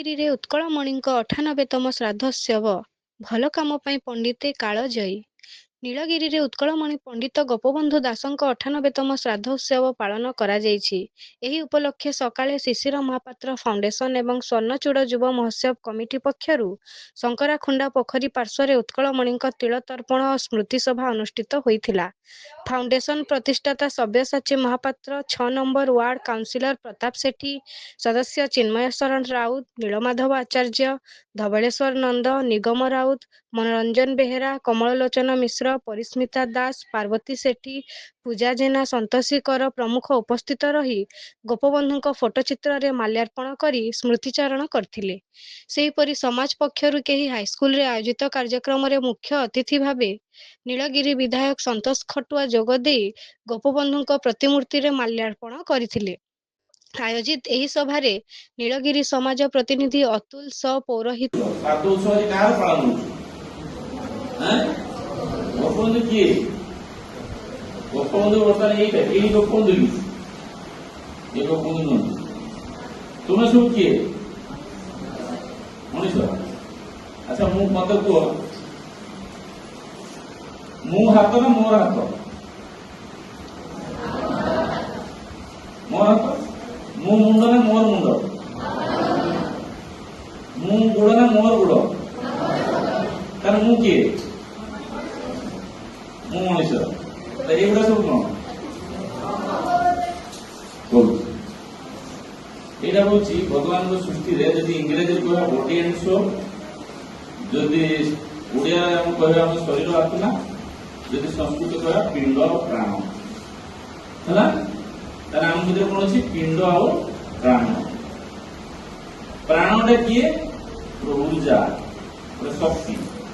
ନୀଳଗିରିରେ ଉତ୍କଳମଣିଙ୍କ 98ତମ ଶ୍ରାଦ୍ଧୋତ୍ସବ ଭଲ କାମ ପାଇଁ ପଣ୍ଡିତେ କାଳଜୟୀ। ନୀଳଗିରିରେ ଉତ୍କଳମଣି ପଣ୍ଡିତ ଗୋପବନ୍ଧୁ ଦାସଙ୍କ 98ତମ ଶ୍ରାଦ୍ଧୋତ୍ସବ ପାଳନ କରାଯାଇଛି। ଏହି ଉପଲକ୍ଷେ ସକାଳେ ଶିଶିର ମହାପାତ୍ର ଫାଉଣ୍ଡେସନ ଏବଂ ସ୍ୱର୍ଣ୍ଣଚୂଡ଼ ଯୁବ ମହୋତ୍ସବ କମିଟି ପକ୍ଷରୁ ଶଙ୍କରାଖୁଣ୍ଡା ପୋଖରୀ ପାର୍ଶ୍ୱରେ ଉତ୍କଳମଣିଙ୍କ ତିଳତର୍ପଣ ଓ ସ୍ମୃତିସଭା ଅନୁଷ୍ଠିତ ହୋଇଥିଲା। ଫାଉଣ୍ଡେସନ ପ୍ରତିଷ୍ଠାତା Sabyasachi Mohapatra, 6 number ward councillor Pratap Sethi, ସଦସ୍ୟ ଚିନ୍ମୟ ଶରଣ ରାଉତ, ନୀଳମାଧବ ଆଚାର୍ଯ୍ୟ, ଧବଳେଶ୍ୱର ନନ୍ଦ, ନିଗମ ରାଉତ, ମନୋରଞ୍ଜନ ବେହେରା, କମଳଲୋଚନ ମିଶ୍ର, ପରିସ୍ମିତା ଦାସ, ପାର୍ବତୀ ସେଠୀ, ପୂଜା ଜେନା, ସନ୍ତୋଷୀ କର ପ୍ରମୁଖ ଉପସ୍ଥିତ ରହି ଗୋପବନ୍ଧୁଙ୍କ ଫଟୋଚିତ୍ରରେ ମାଲ୍ୟାର୍ପଣ କରି ସ୍ମୃତିଚାରଣ କରିଥିଲେ। ସେହିପରି ସମାଜ ପକ୍ଷରୁ କେହି ହାଇସ୍କୁଲରେ ଆୟୋଜିତ କାର୍ଯ୍ୟକ୍ରମରେ ମୁଖ୍ୟ ଅତିଥି ଭାବେ ନୀଳଗିରି ବିଧାୟକ ସନ୍ତୋଷ ଖଟୁଆ ଯୋଗଦେଇ ଗୋପବନ୍ଧୁଙ୍କ ପ୍ରତିମୂର୍ତ୍ତିରେ ମାଲ୍ୟାର୍ପଣ କରିଥିଲେ। ଆୟୋଜିତ ଏହି ସଭାରେ ନୀଳଗିରି ସମାଜ ପ୍ରତିନିଧି ଅତୁଲ ସ ପୌରୋହିତ ଗୋପବନ୍ଧୁ କିଏ? ଗୋପବନ୍ଧୁ ବର୍ତ୍ତମାନ ଏଇ ଗୋପବନ୍ଧୁ କି? ଏ ଗୋପବନ୍ଧୁ ନୁହନ୍ତି। ତୁମେ ସବୁ କିଏ? ମଣିଷ। ଆଚ୍ଛା, ମତେ କୁହ, ମୁଁ ହାତ ନା ମୋର ହାତ? ମୋର ହାତ। ମୁଁ ମୁଣ୍ଡ ନା ମୋର ମୁଣ୍ଡ? ମୁଁ ଗୋଡ଼ ନା ମୋର ଗୋଡ଼? ତାହେଲେ ମୁଁ କିଏ? ମୁଁ ମଣିଷ। এইগুলা ସବୁ କଣ? এইটা হচ্ছে ভগবানଙ୍କ ସୃଷ୍ଟିରେ ଯଦି ଇଂରେଜୀରେ କହିବା ବଡି ଆଣ୍ଡ ସୋଲ୍, ଯଦି ଓଡ଼ିଆ କହିବା ଆମ ଶରୀର ଆତ୍ମା, ଯଦି ସଂସ୍କୃତ କହିବା ପିଣ୍ଡ ଆଉ ପ୍ରାଣ ହେଲା। ତାହେଲେ ଆମ ଭିତରେ କଣ ଅଛି? ପିଣ୍ଡ ଆଉ ପ୍ରାଣ। ପ୍ରାଣଟା କିଏ? ଊର୍ଜା, ଗୋଟେ ଶକ୍ତି।